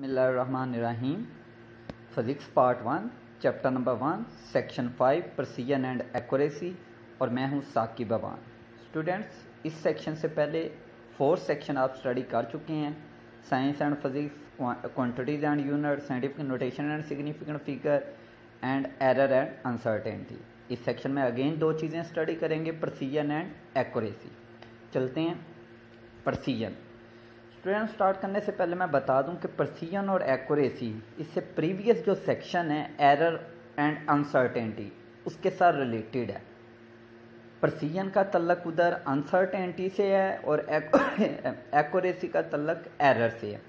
बिस्मिल्लाहिर्रहमानिर्रहीम। Physics part 1 chapter number 1 section 5 precision and accuracy और मैं हूं साकिब अवान। स्टूडेंट्स, इस सेक्शन से पहले 4 सेक्शन आप स्टडी कर चुके हैं। Science and physics, quantities and unit, scientific notation and significant figure and error and uncertainty. इस सेक्शन में अगेन 2 चीज़ें स्टडी करेंगे, प्रिसीजन एंड एक्यूरेसी। चलते हैं प्रिसीजन। स्टूडेंट, स्टार्ट करने से पहले मैं बता दूं कि प्रिसीजन और एक्यूरेसी इससे प्रीवियस जो सेक्शन है एरर एंड अनसर्टेनिटी उसके साथ रिलेटेड है। प्रिसीजन का तल्लक उधर अनसर्टेनिटी से है और एक्यूरेसी का तल्लक एरर से है।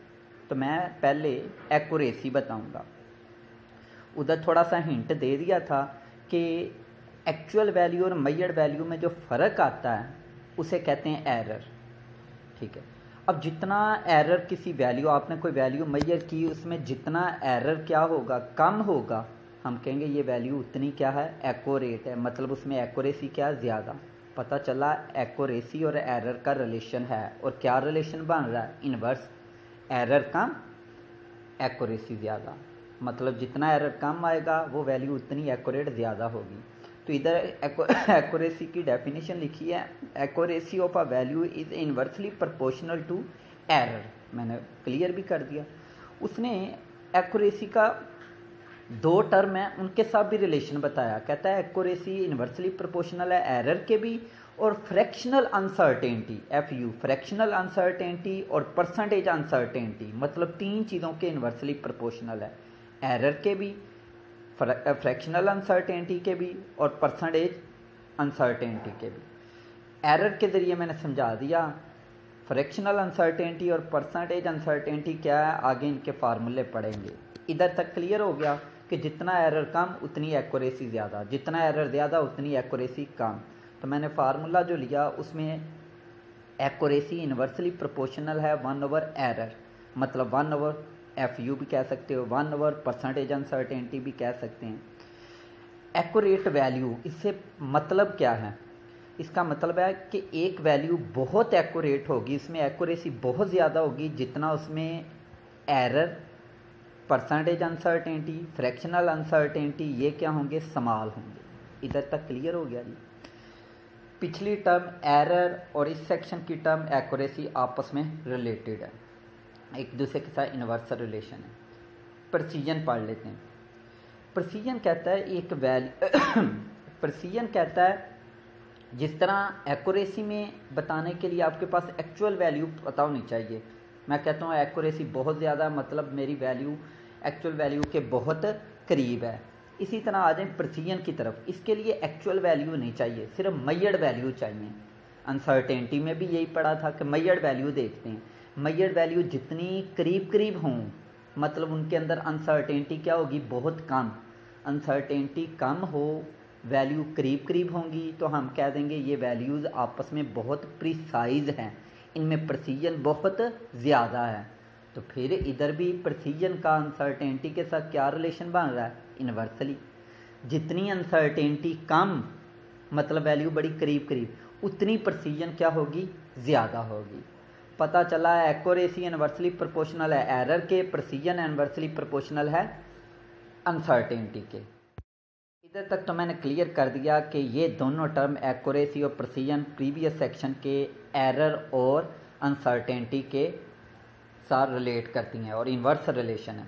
तो मैं पहले एक्यूरेसी बताऊंगा। उधर थोड़ा सा हिंट दे दिया था कि एक्चुअल वैल्यू और मेजर्ड वैल्यू में जो फ़र्क आता है उसे कहते हैं एरर। ठीक है। अब जितना एरर किसी वैल्यू, आपने कोई वैल्यू मेजर की, उसमें जितना एरर क्या होगा, कम होगा, हम कहेंगे ये वैल्यू उतनी क्या है, एक्यूरेट है। मतलब उसमें एक्यूरेसी क्या ज़्यादा। पता चला एक्यूरेसी और एरर का रिलेशन है। और क्या रिलेशन बन रहा है, इन्वर्स। एरर कम, एक्यूरेसी ज़्यादा। मतलब जितना एरर कम आएगा वो वैल्यू उतनी एक्यूरेट ज़्यादा होगी। तो इधर एक्यूरेसी की डेफिनेशन लिखी है, accuracy of a value is inversely proportional to error. मैंने क्लियर भी कर दिया। उसने एक्यूरेसी का 2 टर्म है, उनके साथ भी रिलेशन बताया। कहता है एक्यूरेसी इनवर्सली प्रोपोर्शनल है एरर के भी, और fractional uncertainty FU, fractional uncertainty और परसेंटेज अनसर्टेनिटी, मतलब 3 चीज़ों के इनवर्सली प्रोपोर्शनल है, एरर के भी, फ्रैक्शनल अनसर्टेनिटी के भी और परसेंटेज अनसर्टेनिटी के भी। एरर के ज़रिए मैंने समझा दिया। फ्रैक्शनल अनसर्टेनिटी और परसेंटेज अनसर्टेनिटी क्या है, आगे इनके फार्मूले पढ़ेंगे। इधर तक क्लियर हो गया कि जितना एरर कम उतनी एक्यूरेसी ज़्यादा, जितना एरर ज़्यादा उतनी एक्यूरेसी कम। तो मैंने फार्मूला जो लिया उसमें एक्यूरेसी इनवर्सली प्रोपोर्शनल है 1/, एरर मतलब 1/, FU भी कह सकते हो, 1/, परसेंटेज अनसर्टेनिटी भी कह सकते हैं। एक्यूरेट वैल्यू, इससे मतलब क्या है, इसका मतलब है कि एक वैल्यू बहुत एक्यूरेट होगी, इसमें एक्यूरेसी बहुत ज़्यादा होगी, जितना उसमें error, percentage uncertainty, fractional uncertainty ये क्या होंगे, स्मॉल होंगे। इधर तक क्लियर हो गया जी। पिछली टर्म एरर और इस सेक्शन की टर्म एक्यूरेसी आपस में रिलेटेड है, एक दूसरे के साथ इनवर्स रिलेशन है। प्रिसीजन पढ़ लेते हैं। प्रिसीजन कहता है एक वैल्यू प्रिसीजन कहता है जिस तरह एक्यूरेसी में बताने के लिए आपके पास एक्चुअल वैल्यू पता होनी चाहिए। मैं कहता हूँ एक्यूरेसी बहुत ज़्यादा, मतलब मेरी वैल्यू एक्चुअल वैल्यू के बहुत करीब है। इसी तरह आ जाए प्रिसीजन की तरफ, इसके लिए एक्चुअल वैल्यू नहीं चाहिए, सिर्फ मेजर्ड वैल्यू चाहिए। अनसर्टेनिटी में भी यही पढ़ा था कि मेजर्ड वैल्यू देखते हैं। मेजर्ड वैल्यू जितनी करीब करीब हों, मतलब उनके अंदर अनसर्टेनिटी क्या होगी, बहुत कम। अनसर्टेनिटी कम हो, वैल्यू करीब करीब होंगी, तो हम कह देंगे ये वैल्यूज़ आपस में बहुत प्रिसाइज हैं, इनमें प्रिसीजन बहुत ज़्यादा है। तो फिर इधर भी प्रिसीजन का अनसर्टेनिटी के साथ क्या रिलेशन बन रहा है, इनवर्सली। जितनी अनसर्टेनिटी कम, मतलब वैल्यू बड़ी करीब करीब, उतनी प्रिसीजन क्या होगी, ज़्यादा होगी। पता चला एक्यूरेसी इनवर्सली प्रोपोर्शनल है एरर के, प्रिसीजन इनवर्सली प्रोपोर्शनल है अनसर्टेनिटी के। इधर तक तो मैंने क्लियर कर दिया कि ये दोनों टर्म एक्यूरेसी और प्रिसीजन प्रीवियस सेक्शन के एरर और अनसर्टेनिटी के साथ रिलेट करती हैं और इन्वर्स रिलेशन है।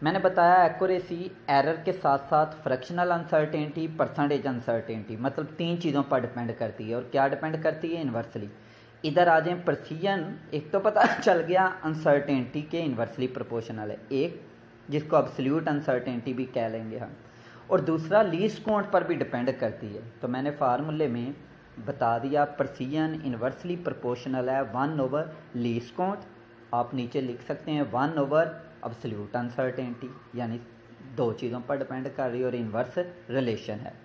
मैंने बताया एक्यूरेसी एरर के साथ साथ फ्रैक्शनल अनसर्टेनिटी, परसेंटेज अनसर्टेनिटी, मतलब 3 चीज़ों पर डिपेंड करती है। और क्या डिपेंड करती है, इन्वर्सली। इधर आ जाए प्रिसीजन, एक तो पता चल गया अनसर्टेनिटी के इन्वर्सली प्रोपोर्शनल है, एक जिसको एब्सोल्यूट अनसर्टेनिटी भी कह लेंगे हम, और दूसरा लीस्ट काउंट पर भी डिपेंड करती है। तो मैंने फार्मूले में बता दिया प्रिसीजन इन्वर्सली प्रोपोर्शनल है 1/, लीस्ट काउंट, आप नीचे लिख सकते हैं 1/, एब्सोल्यूट अनसर्टेनिटी, यानी 2 चीज़ों पर डिपेंड कर रही है और इन्वर्स रिलेशन है।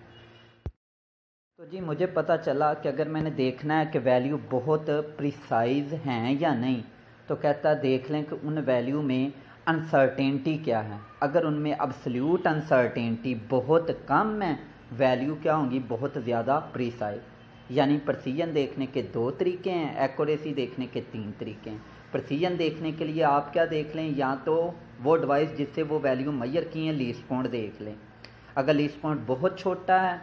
तो जी मुझे पता चला कि अगर मैंने देखना है कि वैल्यू बहुत प्रिसाइज हैं या नहीं, तो कहता देख लें कि उन वैल्यू में अनसर्टेनिटी क्या है। अगर उनमें एब्सोल्यूट अनसर्टेनिटी बहुत कम है, वैल्यू क्या होंगी, बहुत ज़्यादा प्रिसाइज। यानी प्रिसीजन देखने के 2 तरीके हैं, एक्यूरेसी देखने के 3 तरीके हैं। प्रिसीजन देखने के लिए आप क्या देख लें, या तो वो डिवाइस जिससे वो वैल्यू मेजर की है लीस्ट काउंट देख लें। अगर लीस्ट काउंट बहुत छोटा है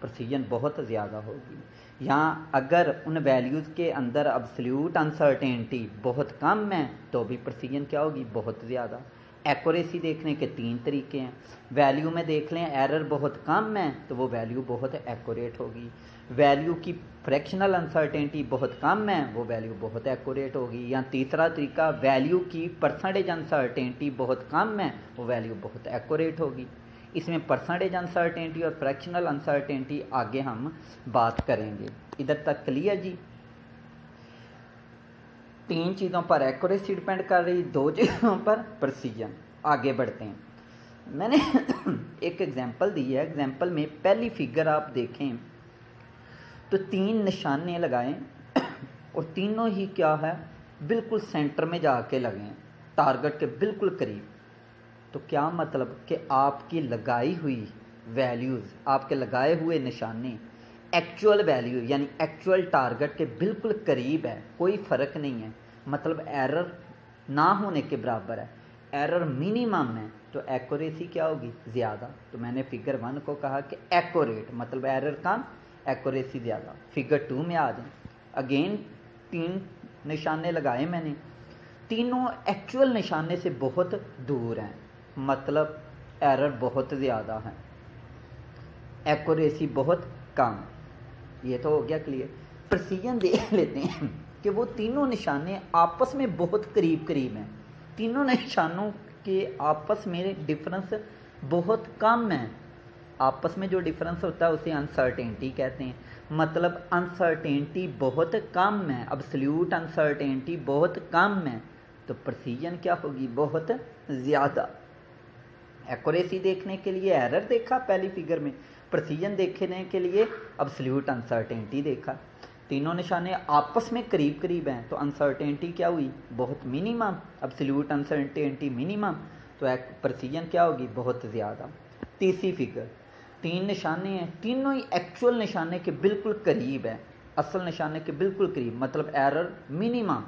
प्रिसीजन बहुत ज़्यादा होगी। यहाँ अगर उन वैल्यूज़ के अंदर अब्सोल्यूट अनसर्टेनिटी बहुत कम है तो भी प्रिसीजन क्या होगी, बहुत ज़्यादा। एक्यूरेसी देखने के 3 तरीके हैं। वैल्यू में देख लें एरर बहुत कम है तो वो वैल्यू बहुत एक्यूरेट होगी। वैल्यू की फ्रैक्शनल अनसर्टेनिटी बहुत कम है वो वैल्यू बहुत एक्यूरेट होगी। या तीसरा तरीका, वैल्यू की परसेंटेज अनसर्टेनिटी बहुत कम है वो वैल्यू बहुत एक्यूरेट होगी। इसमें परसेंटेज अनसर्टेनिटी और फ्रैक्शनल अनसर्टेनिटी आगे हम बात करेंगे। इधर तक क्लियर जी। 3 चीज़ों पर एक्यूरेसी डिपेंड कर रही, 2 चीज़ों पर प्रिसीजन। आगे बढ़ते हैं। मैंने एक एग्जांपल दी है। एग्जांपल में पहली फिगर आप देखें तो 3 निशाने लगाएं और तीनों ही क्या है, बिल्कुल सेंटर में जाके लगें, टारगेट के बिल्कुल करीब। तो क्या मतलब कि आपकी लगाई हुई वैल्यूज़, आपके लगाए हुए निशाने एक्चुअल वैल्यू यानी एक्चुअल टारगेट के बिल्कुल करीब है, कोई फ़र्क नहीं है, मतलब एरर ना होने के बराबर है, एरर मिनिमम है, तो एक्यूरेसी क्या होगी, ज़्यादा। तो मैंने फिगर 1 को कहा कि एक्यूरेट मतलब एरर कम, एक्यूरेसी ज़्यादा। फिगर 2 में आ जाए, अगेन 3 निशाने लगाए मैंने, तीनों एक्चुअल निशाने से बहुत दूर हैं, मतलब एरर बहुत ज़्यादा है, एक्यूरेसी बहुत कम। ये तो हो गया क्लियर। प्रिसीजन देख लेते हैं कि वो तीनों निशाने आपस में बहुत करीब करीब हैं, तीनों निशानों के आपस में डिफरेंस बहुत कम है। आपस में जो डिफरेंस होता है उसे अनसर्टेनिटी कहते हैं, मतलब अनसर्टेनिटी बहुत कम है, अब्सोल्यूट अनसर्टेनिटी बहुत कम है, तो प्रिसीजन क्या होगी, बहुत ज़्यादा। एक्यूरेसी देखने के लिए एरर देखा पहली फिगर में, प्रिसीजन देखने के लिए अब्सोल्यूट अनसर्टेनिटी देखा। तीनों निशाने आपस में करीब करीब हैं तो अनसर्टेनिटी क्या हुई, बहुत मिनिमम, अब्सोल्यूट अनसर्टेनिटी मिनिमम, तो प्रिसीजन क्या होगी, बहुत ज़्यादा। तीसरी फिगर, 3 निशाने हैं, तीनों ही एक्चुअल निशाने के बिल्कुल करीब है, असल निशाने के बिल्कुल करीब, मतलब एरर मिनिमम,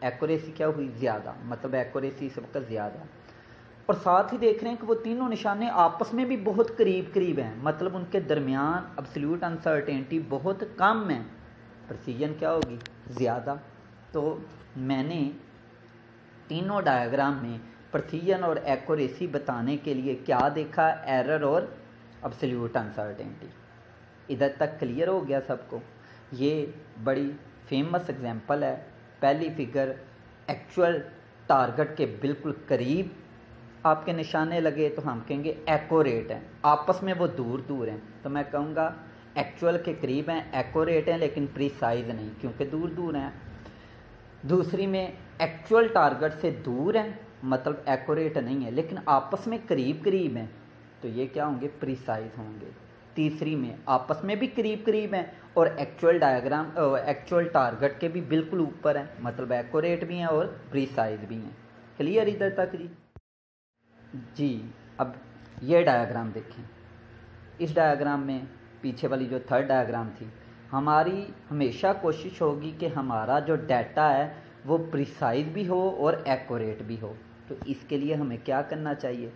एक्यूरेसी क्या हुई, ज़्यादा, मतलब एक्यूरेसी इस वक्त ज़्यादा। और साथ ही देख रहे हैं कि वो तीनों निशाने आपस में भी बहुत करीब करीब हैं, मतलब उनके दरमियान अब्सोल्यूट अनसर्टेनिटी बहुत कम है, प्रिसीजन क्या होगी, ज़्यादा। तो मैंने तीनों डायग्राम में प्रिसीजन और एक्यूरेसी बताने के लिए क्या देखा, एरर और अब्सोल्यूट अनसर्टेनिटी। इधर तक क्लियर हो गया सबको। ये बड़ी फेमस एग्जांपल है। पहली फिगर एक्चुअल टारगेट के बिल्कुल करीब आपके निशाने लगे तो हम कहेंगे एक्यूरेट हैं, आपस में वो दूर दूर हैं तो मैं कहूँगा एक्चुअल के करीब हैं, एक्यूरेट हैं, लेकिन प्रिसाइज नहीं क्योंकि दूर दूर हैं। दूसरी में एक्चुअल टारगेट से दूर हैं, मतलब एक्यूरेट नहीं है लेकिन आपस में करीब करीब हैं, तो ये क्या होंगे, प्रिसाइज होंगे। तीसरी में आपस में भी करीब करीब हैं और एक्चुअल टारगेट के भी बिल्कुल ऊपर हैं, मतलब एक्यूरेट भी हैं और प्रिसाइज भी हैं। क्लियर इधर तक जी। अब ये डायग्राम देखें। इस डायग्राम में पीछे वाली जो थर्ड डायग्राम थी, हमारी हमेशा कोशिश होगी कि हमारा जो डाटा है वो प्रिसाइज भी हो और एक्यूरेट भी हो। तो इसके लिए हमें क्या करना चाहिए,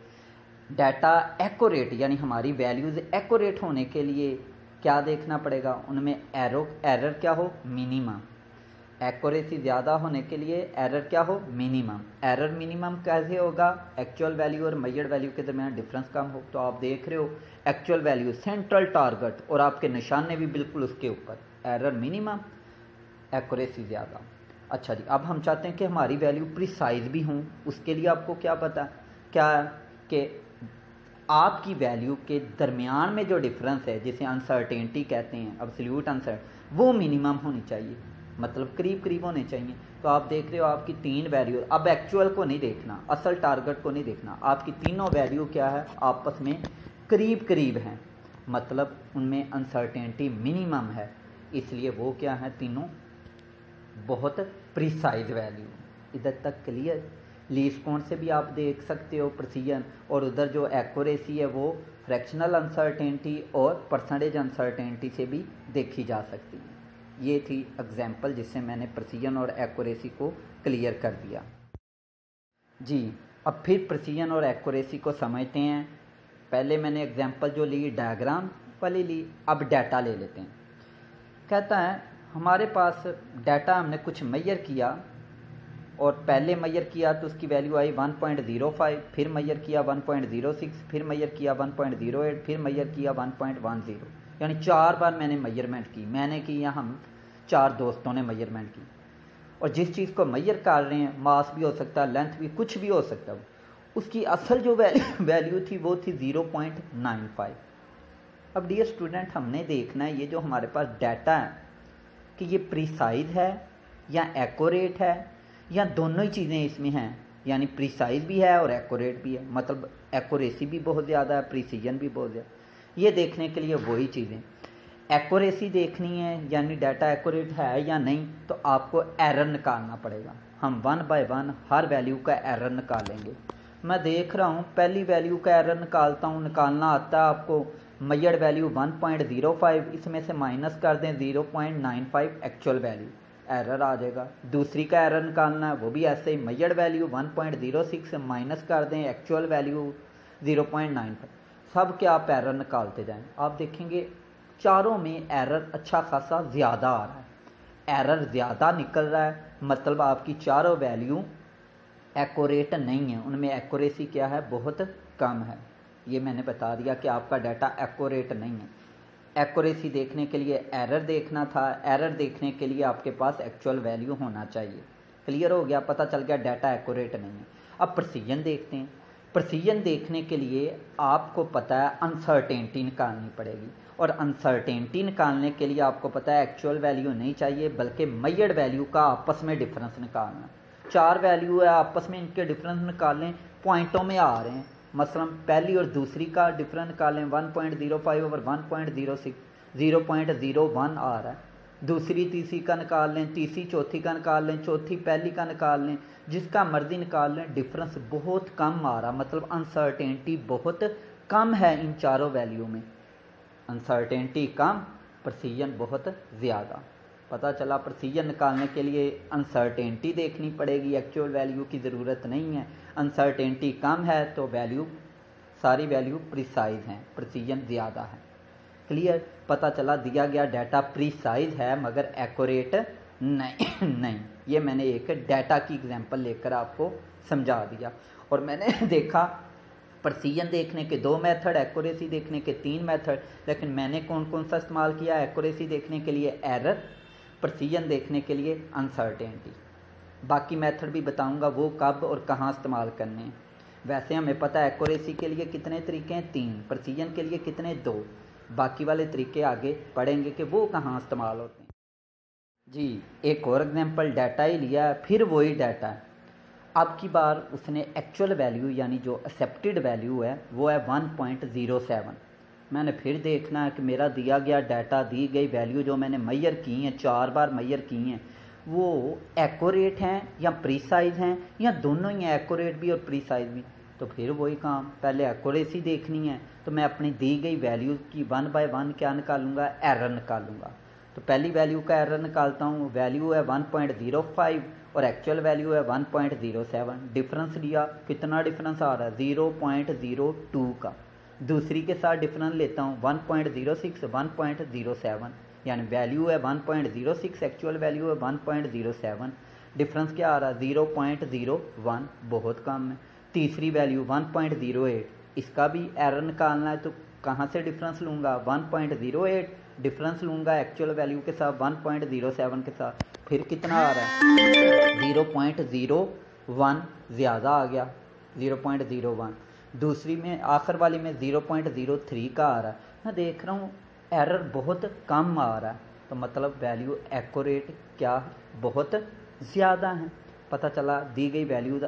डाटा एक्यूरेट यानी हमारी वैल्यूज़ एक्यूरेट होने के लिए क्या देखना पड़ेगा, उनमें एरर क्या हो, मिनिमम। एक्यूरेसी ज़्यादा होने के लिए एरर क्या हो, मिनिमम। एरर मिनिमम कैसे होगा, एक्चुअल वैल्यू और मेजर्ड वैल्यू के दरमियान डिफरेंस कम हो। तो आप देख रहे हो एक्चुअल वैल्यू सेंट्रल टारगेट और आपके निशाने भी बिल्कुल उसके ऊपर, एरर मिनिमम, एक्यूरेसी ज़्यादा। अच्छा जी, अब हम चाहते हैं कि हमारी वैल्यू प्रिसाइज भी हों। उसके लिए आपको क्या पता, क्या कि आपकी वैल्यू के दरमियान में जो डिफरेंस है जिसे अनसर्टेनिटी कहते हैं, अब्सोल्यूट अनसर्टेनिटी, वो मिनिमम होनी चाहिए, मतलब करीब करीब होने चाहिए। तो आप देख रहे हो आपकी 3 वैल्यू, अब एक्चुअल को नहीं देखना, असल टारगेट को नहीं देखना, आपकी तीनों वैल्यू क्या है, आपस में करीब करीब हैं, मतलब उनमें अनसर्टेनिटी मिनिमम है, इसलिए वो क्या है, तीनों बहुत प्रिसाइज वैल्यू। इधर तक क्लियर। लीस्ट काउंट से भी आप देख सकते हो प्रिसीजन, और उधर जो एक्यूरेसी है वो फ्रैक्शनल अनसर्टेनिटी और परसेंटेज अनसर्टेनिटी से भी देखी जा सकती है। ये थी एग्जाम्पल जिससे मैंने प्रिसीजन और एक्यूरेसी को क्लियर कर दिया। जी, अब फिर प्रिसीजन और एक्यूरेसी को समझते हैं। पहले मैंने एग्जांपल जो ली डायग्राम वाली ली, अब डाटा ले लेते हैं। कहता है हमारे पास डाटा हमने कुछ मेजर किया और पहले मेजर किया तो उसकी वैल्यू आई 1.05, फिर मेजर किया 1.06, फिर मेजर किया 1.08, फिर मेजर किया 1.10, यानी 4 बार मैंने मेजरमेंट की। मैंने की या हम 4 दोस्तों ने मेजरमेंट की। और जिस चीज़ को मेजर कर रहे हैं, मास भी हो सकता है, लेंथ भी, कुछ भी हो सकता है, उसकी असल जो वैल्यू थी वो थी 0.95। अब डियर स्टूडेंट, हमने देखना है ये जो हमारे पास डाटा है कि ये प्रिसाइज है या एक्यूरेट है या दोनों ही चीज़ें इसमें हैं, यानी प्रिसाइज भी है और एक्यूरेट भी है, मतलब एक्यूरेसी भी बहुत ज़्यादा है, प्रिसीजन भी बहुत ज़्यादा। ये देखने के लिए वही चीज़ें, एक्यूरेसी देखनी है यानी डाटा एक्यूरेट है या नहीं, तो आपको एरर निकालना पड़ेगा। हम 1 बाय 1 हर वैल्यू का एरर निकालेंगे। मैं देख रहा हूँ पहली वैल्यू का एरर निकालता हूँ, निकालना आता है आपको। मेजर्ड वैल्यू 1.05, इसमें से माइनस कर दें 0.95 एक्चुअल वैल्यू, एरर आ जाएगा। दूसरी का एरर निकालना है, वो भी ऐसे ही, मेजर्ड वैल्यू 1.06 से माइनस कर दें एक्चुअल वैल्यू 0.95। सब के आप एरर निकालते जाएं, आप देखेंगे चारों में एरर अच्छा खासा ज़्यादा आ रहा है। एरर ज़्यादा निकल रहा है मतलब आपकी चारों वैल्यू एक्यूरेट नहीं है, उनमें एक्यूरेसी क्या है, बहुत कम है। ये मैंने बता दिया कि आपका डाटा एक्यूरेट नहीं है। एक्यूरेसी देखने के लिए एरर देखना था, एरर देखने के लिए आपके पास एक्चुअल वैल्यू होना चाहिए। क्लियर हो गया, पता चल गया डाटा एक्यूरेट नहीं है। अब प्रिसीजन देखते हैं। प्रिसीजन देखने के लिए आपको पता है अनसर्टेनिटी निकालनी पड़ेगी, और अनसर्टेनिटी निकालने के लिए आपको पता है एक्चुअल वैल्यू नहीं चाहिए बल्कि मेजर्ड वैल्यू का आपस में डिफरेंस निकालना। 4 वैल्यू है, आपस में इनके डिफरेंस निकालें, पॉइंटों में आ रहे हैं। मसलन पहली और दूसरी का डिफरेंस निकालें, 1.05 ओवर 1.06, 0.01 आ रहा है। दूसरी तीसरी का निकाल लें, तीसरी चौथी का निकाल लें, चौथी पहली का निकाल लें, जिसका मर्जी निकाल लें, डिफरेंस बहुत कम आ रहा, मतलब अनसर्टेनिटी बहुत कम है इन चारों वैल्यू में। अनसर्टेनिटी कम, प्रिसीजन बहुत ज़्यादा। पता चला प्रिसीजन निकालने के लिए अनसर्टेनिटी देखनी पड़ेगी, एक्चुअल वैल्यू की ज़रूरत नहीं है। अनसर्टेनिटी कम है तो वैल्यू, सारी वैल्यू प्रिसाइज हैं, प्रिसीजन ज़्यादा है। क्लियर, पता चला दिया गया डाटा प्रिसाइज है मगर एक्यूरेट नहीं। ये मैंने एक डाटा की एग्जांपल लेकर आपको समझा दिया। और मैंने देखा प्रिसीजन देखने के 2 मेथड, एक्यूरेसी देखने के 3 मेथड, लेकिन मैंने कौन कौन सा इस्तेमाल किया? एक्यूरेसी देखने के लिए एरर, प्रिसीजन देखने के लिए अनसर्टेनिटी। बाकी मेथड भी बताऊंगा वो कब और कहाँ इस्तेमाल करने हैं। वैसे हमें पता है एक्यूरेसी के लिए कितने तरीके हैं, 3, प्रिसीजन के लिए कितने, 2। बाकी वाले तरीके आगे पढ़ेंगे कि वो कहाँ इस्तेमाल होते हैं। जी, एक और एग्जांपल डाटा ही लिया है, फिर वही डाटा है। अब की बार उसने एक्चुअल वैल्यू यानी जो एक्सेप्टेड वैल्यू है वो है 1.07। मैंने फिर देखना है कि मेरा दिया गया डाटा, दी गई वैल्यू जो मैंने मेजर की हैं, 4 बार मेजर की हैं, वो एक्यूरेट हैं या प्रीसाइज हैं या दोनों ही हैं, एक्यूरेट भी और प्रीसाइज भी। तो फिर वही काम, पहले एक्यूरेसी देखनी है तो मैं अपनी दी गई वैल्यू की 1 बाय 1 क्या निकालूंगा, एरर निकालूंगा। तो पहली वैल्यू का एरर निकालता हूँ, वैल्यू है 1.05 और एक्चुअल वैल्यू है 1.07। डिफरेंस लिया, कितना डिफरेंस आ रहा है, 0.02 का। दूसरी के साथ डिफरेंस लेता हूँ 1.06, 1.07, यानी वैल्यू है 1.06, एक्चुअल वैल्यू है 1.07। डिफरेंस क्या आ रहा है, 0.01, बहुत कम है। तीसरी वैल्यू 1.08, इसका भी एरर निकालना है तो कहाँ से डिफरेंस लूँगा, 1.08 डिफरेंस लूँगा एक्चुअल वैल्यू के साथ 1.07 के साथ, फिर कितना आ रहा है 0.01, ज़्यादा आ गया 0.01। दूसरी में आखिर वाली में 0.03 का आ रहा है। मैं देख रहा हूँ एरर बहुत कम आ रहा है, तो मतलब वैल्यू एक्यूरेट क्या, बहुत ज़्यादा है। पता चला दी गई वैल्यू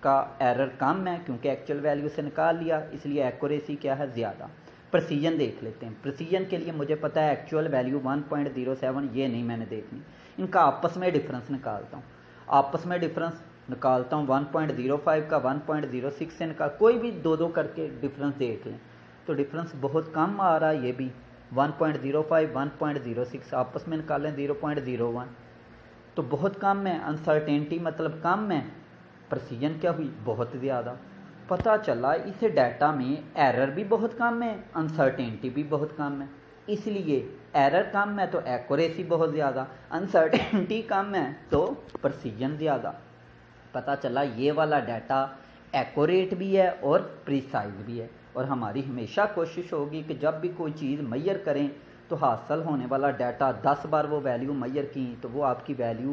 का एरर कम है क्योंकि एक्चुअल वैल्यू से निकाल लिया, इसलिए एक्यूरेसी क्या है, ज़्यादा। प्रिसीजन देख लेते हैं। प्रिसीजन के लिए मुझे पता है एक्चुअल वैल्यू 1.07, ये नहीं मैंने देखनी, इनका आपस में डिफरेंस निकालता हूँ। आपस में डिफरेंस निकालता हूँ 1.05 का 1.06 से निकाल, कोई भी 2 करके डिफरेंस देख लें तो डिफरेंस बहुत कम आ रहा है। ये भी 1.05 1.06 आपस में निकालें 0.01, तो बहुत कम है, अनसर्टेनिटी मतलब कम है, प्रिसीजन क्या हुई, बहुत ज़्यादा। पता चला इस डाटा में एरर भी बहुत कम है, अनसर्टेनिटी भी बहुत कम है, इसलिए एरर कम है तो एक्यूरेसी बहुत ज़्यादा, अनसर्टेनिटी कम है तो प्रिसीजन ज़्यादा। पता चला ये वाला डाटा एक्यूरेट भी है और प्रिसाइज भी है। और हमारी हमेशा कोशिश होगी कि जब भी कोई चीज़ मैयर करें तो हासिल होने वाला डाटा 10 बार वो वैल्यू मैयर की तो वो आपकी वैल्यू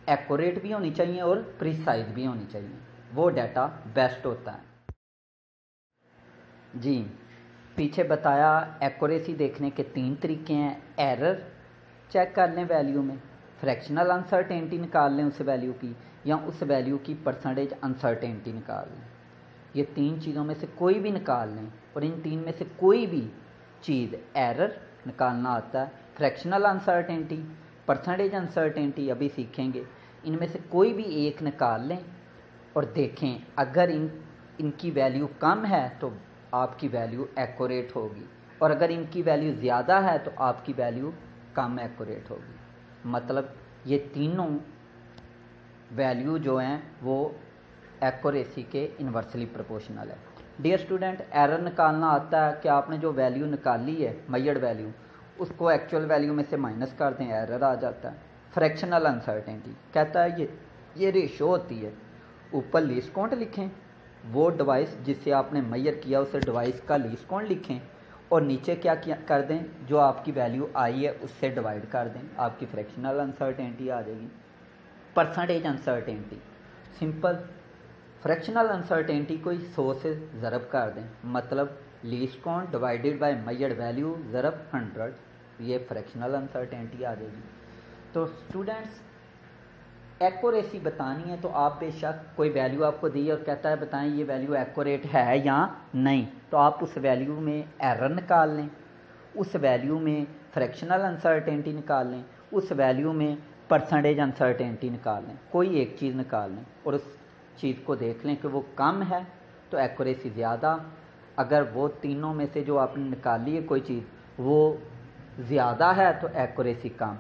एक्यूरेट भी होनी चाहिए और प्रिसाइज भी होनी चाहिए, वो डाटा बेस्ट होता है। जी पीछे बताया एक्यूरेसी देखने के 3 तरीके हैं, एरर चेक कर लें वैल्यू में, फ्रैक्शनल अनसर्टेनिटी निकाल लें उस वैल्यू की, या उस वैल्यू की परसेंटेज अनसर्टेनिटी निकाल लें। ये 3 चीज़ों में से कोई भी निकाल लें और इन 3 में से कोई भी चीज़ एरर निकालना आता है, फ्रैक्शनल अनसर्टेनिटी, परसेंटेज अनसर्टेनिटी अभी सीखेंगे, इनमें से कोई भी एक निकाल लें और देखें अगर इनकी वैल्यू कम है तो आपकी वैल्यू एक्यूरेट होगी, और अगर इनकी वैल्यू ज़्यादा है तो आपकी वैल्यू कम एक्यूरेट होगी। मतलब ये तीनों वैल्यू जो हैं वो एक्यूरेसी के इन्वर्सली प्रोपोर्शनल है। डियर स्टूडेंट, एरर निकालना आता है कि आपने जो वैल्यू निकाली है मेजर्ड वैल्यू उसको एक्चुअल वैल्यू में से माइनस कर दें, एरर आ जाता है। फ्रैक्शनल अनसर्टेनिटी कहता है ये रेशो होती है, ऊपर लीस्ट काउंट लिखें, वो डिवाइस जिससे आपने मेजर किया उस डिवाइस का लीस्ट काउंट लिखें, और नीचे क्या कर दें, जो आपकी वैल्यू आई है उससे डिवाइड कर दें, आपकी फ्रैक्शनल अनसर्टेनिटी आ जाएगी। Percentage uncertainty simple, fractional uncertainty को 100 से ज़रब कर दें, मतलब least count divided by measured value ज़रब 100, ये फ्रैक्शनल अनसर्टेनिटी आ जाएगी। तो स्टूडेंट्स, एक्यूरेसी बतानी है तो आप बेशक कोई वैल्यू आपको दी और कहता है बताएं ये वैल्यू एक्यूरेट है या नहीं, तो आप उस वैल्यू में एरर निकाल लें, उस वैल्यू में फ्रैक्शनल अनसर्टेनिटी निकाल लें, उस वैल्यू में परसेंटेज अनसर्टेनिटी निकाल लें, कोई एक चीज़ निकाल लें और उस चीज़ को देख लें कि वो कम है तो एक्यूरेसी ज़्यादा, अगर वो तीनों में से जो आपने निकाली है कोई चीज़ वो ज़्यादा है तो एक्यूरेसी कम।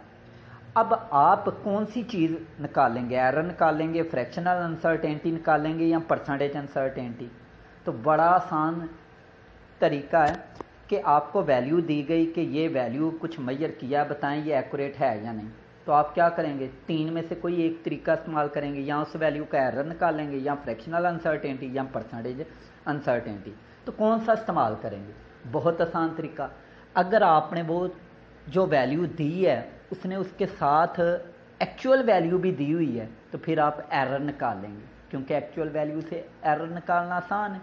अब आप कौन सी चीज़ निकालेंगे, एरर निकालेंगे, फ्रैक्शनल अनसर्टेनिटी निकालेंगे या परसेंटेज अनसर्टेनिटी? तो बड़ा आसान तरीका है कि आपको वैल्यू दी गई कि ये वैल्यू कुछ मेजर किया, बताएं ये एक्यूरेट है या नहीं, तो आप क्या करेंगे, 3 में से कोई एक तरीका इस्तेमाल करेंगे, या उस वैल्यू का एरर निकालेंगे या फ्रैक्शनल अनसर्टेनिटी या परसेंटेज अनसर्टेनिटी। तो कौन सा इस्तेमाल करेंगे? बहुत आसान तरीका, अगर आपने वो जो वैल्यू दी है उसने उसके साथ एक्चुअल वैल्यू भी दी हुई है तो फिर आप एरर निकालेंगे, क्योंकि एक्चुअल वैल्यू से एरर निकालना आसान है,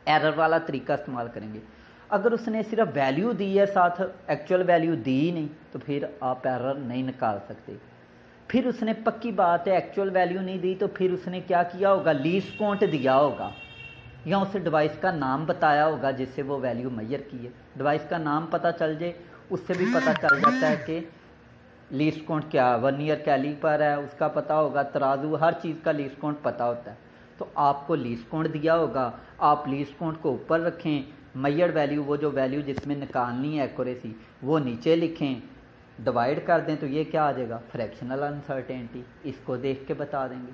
एरर वाला तरीका इस्तेमाल करेंगे। अगर उसने सिर्फ वैल्यू दी है साथ एक्चुअल वैल्यू दी ही नहीं तो फिर आप एरर नहीं निकाल सकते। फिर उसने पक्की बात है एक्चुअल वैल्यू नहीं दी तो फिर उसने क्या किया होगा, लीस्ट काउंट दिया होगा या उस डिवाइस का नाम बताया होगा जिससे वो वैल्यू मेजर की है। डिवाइस का नाम पता चल जाए उससे भी पता चल जाता है कि लीस्ट काउंट क्या, वर्नियर कैलिपर है उसका पता होगा, तराजू, हर चीज़ का लीस्ट काउंट पता होता है। तो आपको लीस्ट काउंट दिया होगा, आप लीस्ट काउंट को ऊपर रखें, मेजर्ड वैल्यू वो जो वैल्यू जिसमें निकालनी है एक्यूरेसी वो नीचे लिखें, डिवाइड कर दें तो ये क्या आ जाएगा, फ्रैक्शनल अनसर्टेनिटी। इसको देख के बता देंगे।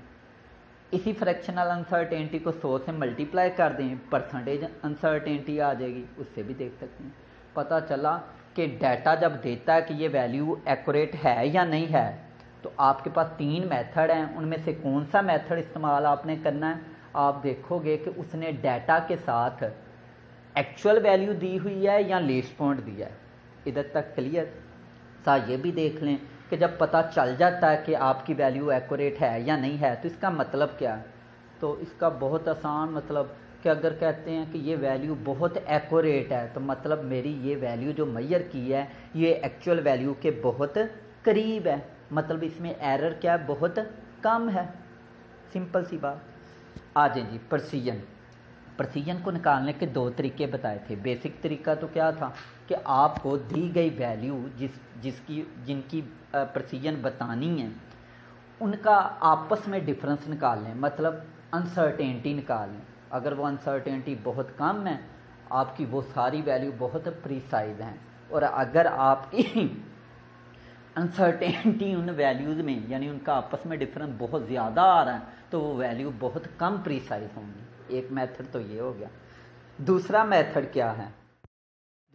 इसी फ्रैक्शनल अनसर्टेनिटी को 100 से मल्टीप्लाई कर दें, परसेंटेज अनसर्टेनिटी आ जाएगी, उससे भी देख सकते हैं। पता चला कि डाटा जब देता है कि ये वैल्यू एक्यूरेट है या नहीं है तो आपके पास 3 मेथड हैं, उनमें से कौन सा मेथड इस्तेमाल आपने करना है। आप देखोगे कि उसने डाटा के साथ एक्चुअल वैल्यू दी हुई है या लीस्ट काउंट दिया है। इधर तक क्लियर? साथ ये भी देख लें कि जब पता चल जाता है कि आपकी वैल्यू एक्यूरेट है या नहीं है तो इसका मतलब क्या है। तो इसका बहुत आसान मतलब कि अगर कहते हैं कि ये वैल्यू बहुत एक्यूरेट है तो मतलब मेरी ये वैल्यू जो मेजर की है ये एक्चुअल वैल्यू के बहुत करीब है, मतलब इसमें एरर क्या है, बहुत कम है। सिंपल सी बात। आ जाए जी प्रिसीजन। प्रिसीजन को निकालने के 2 तरीके बताए थे। बेसिक तरीका तो क्या था कि आपको दी गई वैल्यू जिनकी प्रिसीजन बतानी है उनका आपस में डिफरेंस निकाल लें, मतलब अनसर्टेनिटी निकाल लें। अगर वो अनसर्टेनिटी बहुत कम है आपकी वो सारी वैल्यू बहुत प्रीसाइज हैं, और अगर आपकी अनसर्टेनिटी उन वैल्यूज़ में, यानी उनका आपस में डिफरेंस बहुत ज़्यादा आ रहा है, तो वो वैल्यू बहुत कम प्रीसाइज होंगी। एक मेथड तो ये हो गया। दूसरा मेथड क्या है?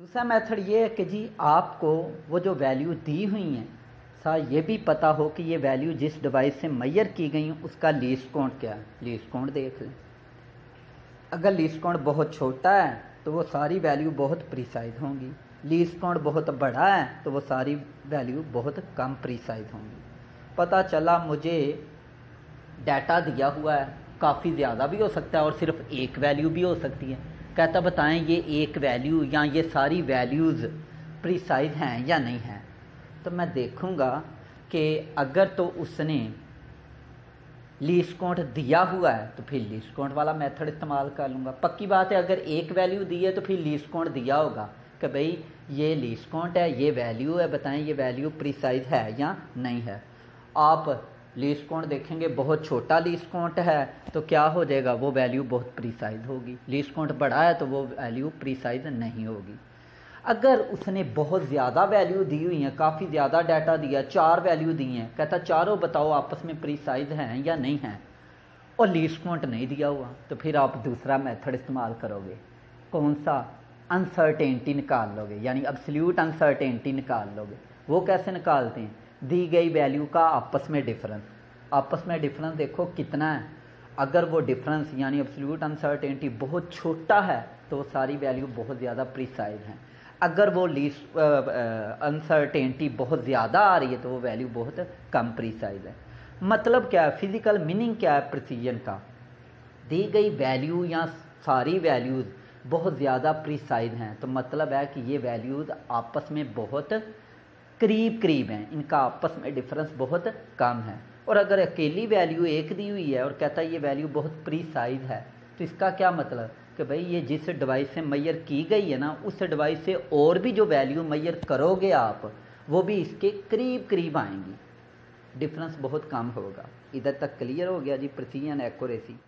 दूसरा मेथड ये है कि जी आपको वो जो वैल्यू दी हुई हैं साथ ये भी पता हो कि ये वैल्यू जिस डिवाइस से मेजर की गई हैं उसका लीस्ट काउंट क्या है। लीस्ट काउंट देख लें। अगर लीस्ट काउंट बहुत छोटा है तो वो सारी वैल्यू बहुत प्रीसाइज होंगी। लीस्ट काउंट बहुत बड़ा है तो वो सारी वैल्यू बहुत कम प्रीसाइज होंगी। पता चला मुझे डाटा दिया हुआ है, काफ़ी ज़्यादा भी हो सकता है और सिर्फ एक वैल्यू भी हो सकती है। कहता बताएं ये एक वैल्यू या ये सारी वैल्यूज़ प्रीसाइज हैं या नहीं हैं। तो मैं देखूंगा कि अगर तो उसने लीस्ट काउंट दिया हुआ है तो फिर लीस्ट काउंट वाला मेथड इस्तेमाल कर लूँगा। पक्की बात है अगर एक वैल्यू दी है तो फिर लीस्ट काउंट दिया होगा कि भाई ये लीस्ट काउंट है, ये वैल्यू है, बताएं ये वैल्यू प्रीसाइज है या नहीं है। आप लीस्ट काउंट देखेंगे बहुत छोटा लीस्ट काउंट है तो क्या हो जाएगा, वो वैल्यू बहुत प्रीसाइज होगी। लीस्ट काउंट बड़ा है तो वो वैल्यू प्रीसाइज नहीं होगी। अगर उसने बहुत ज़्यादा वैल्यू दी हुई है, काफ़ी ज़्यादा डाटा दिया, 4 वैल्यू दी हैं, कहता चारों बताओ आपस में प्रीसाइज हैं या नहीं हैं, और लीस्ट काउंट नहीं दिया हुआ, तो फिर आप दूसरा मेथड इस्तेमाल करोगे। कौन सा? अनसर्टेनिटी निकाल लोगे, यानी एब्सोल्यूट अनसर्टेनिटी निकाल लोगे। वो कैसे निकालते हैं? दी गई वैल्यू का आपस में डिफरेंस। आपस में डिफरेंस देखो कितना है। अगर वो डिफरेंस यानी एब्सोल्यूट अनसर्टेनिटी बहुत छोटा है तो वो सारी वैल्यू बहुत ज़्यादा प्रीसाइज हैं। अगर वो लीस्ट अनसर्टेनिटी बहुत ज़्यादा आ रही है तो वो वैल्यू बहुत कम प्रीसाइज है। मतलब क्या है? फिजिकल मीनिंग क्या है प्रिसीजन का? दी गई वैल्यू या सारी वैल्यूज़ बहुत ज़्यादा प्रीसाइज हैं तो मतलब है कि ये वैल्यूज़ आपस में बहुत करीब करीब हैं, इनका आपस में डिफरेंस बहुत कम है। और अगर अकेली वैल्यू एक दी हुई है और कहता है ये वैल्यू बहुत प्रीसाइज है तो इसका क्या मतलब कि भाई ये जिस डिवाइस से मेजर की गई है ना उस डिवाइस से और भी जो वैल्यू मेजर करोगे आप वो भी इसके करीब करीब आएंगी, डिफरेंस बहुत कम होगा। इधर तक क्लियर हो गया जी प्रिसीजन एक्यूरेसी।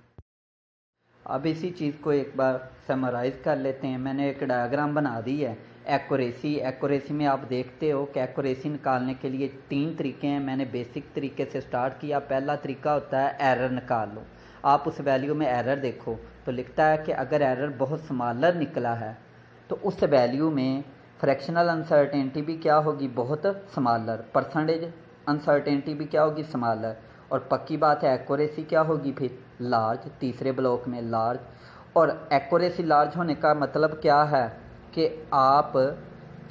अब इसी चीज़ को एक बार समराइज़ कर लेते हैं। मैंने एक डायग्राम बना दी है एक्यूरेसी में आप देखते हो कि एक्यूरेसी निकालने के लिए 3 तरीके हैं। मैंने बेसिक तरीके से स्टार्ट किया। पहला तरीका होता है एरर निकाल लो। आप उस वैल्यू में एरर देखो तो लिखता है कि अगर एरर बहुत स्मॉलर निकला है तो उस वैल्यू में फ्रैक्शनल अनसर्टेनिटी भी क्या होगी, बहुत स्मॉलर। परसेंटेज अनसर्टेनिटी भी क्या होगी, स्मॉलर। और पक्की बात है एक्यूरेसी क्या होगी फिर, लार्ज। तीसरे ब्लॉक में लार्ज। और एक्यूरेसी लार्ज होने का मतलब क्या है कि आप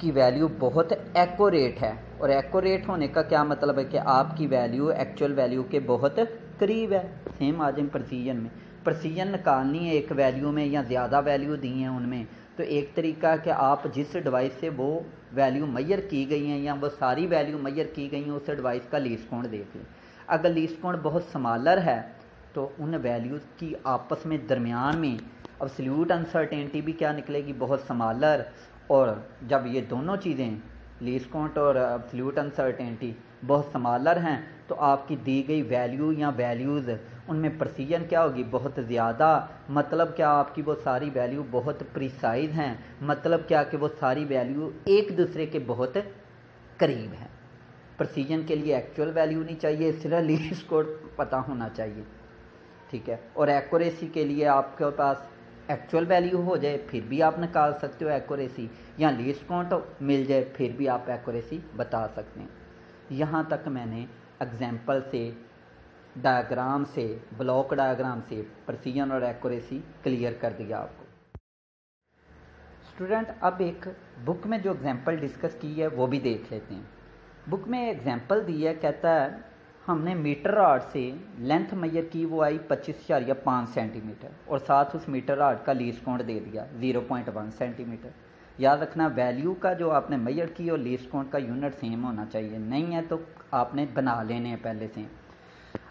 की वैल्यू बहुत एक्यूरेट है। और एक्यूरेट होने का क्या मतलब है कि आपकी वैल्यू एक्चुअल वैल्यू के बहुत करीब है। सेम आज हम प्रिसीजन में प्रिसीजन निकालनी है एक वैल्यू में या ज़्यादा वैल्यू दी हैं उनमें, तो एक तरीका है कि आप जिस डिवाइस से वो वैल्यू मेजर की गई हैं या वो सारी वैल्यू मेजर की गई हैं उस डिवाइस का लीस्ट काउंट देख लें। अगर लीस्ट काउंट बहुत स्मॉलर है तो उन वैल्यूज़ की आपस में दरमियान में एब्सोल्यूट अनसर्टेनिटी भी क्या निकलेगी, बहुत स्मॉलर। और जब ये दोनों चीज़ें लीस्ट काउंट और एब्सोल्यूट अनसर्टेनिटी बहुत स्मॉलर हैं तो आपकी दी गई वैल्यू या वैल्यूज़ उनमें प्रिसीजन क्या होगी, बहुत ज़्यादा। मतलब क्या, आपकी वो सारी वैल्यू बहुत प्रिसाइज हैं। मतलब क्या कि वो सारी वैल्यू एक दूसरे के बहुत करीब हैं। प्रिसीजन के लिए एक्चुअल वैल्यू नहीं चाहिए, सिर्फ लीस्ट काउंट पता होना चाहिए, ठीक है। और एक्यूरेसी के लिए आपके पास एक्चुअल वैल्यू हो जाए फिर भी आप निकाल सकते हो एक्यूरेसी, या लीस्ट काउंट मिल जाए फिर भी आप एक्यूरेसी बता सकते हैं। यहाँ तक मैंने एग्जाम्पल से, डायग्राम से, ब्लॉक डायग्राम से प्रिसीजन और एक्यूरेसी क्लियर कर दिया आपको। स्टूडेंट अब एक बुक में जो एग्जाम्पल डिस्कस की है वो भी देख लेते हैं। बुक में एग्जाम्पल दी है, कहता है हमने मीटर रॉड से लेंथ मेजर की, वो आई 25.5 सेंटीमीटर और साथ उस मीटर रॉड का लीस्ट काउंट दे दिया 0.1 सेंटीमीटर। याद रखना वैल्यू का जो आपने मेजर की और लीस्ट काउंट का यूनिट सेम होना चाहिए, नहीं है तो आपने बना लेने हैं पहले से।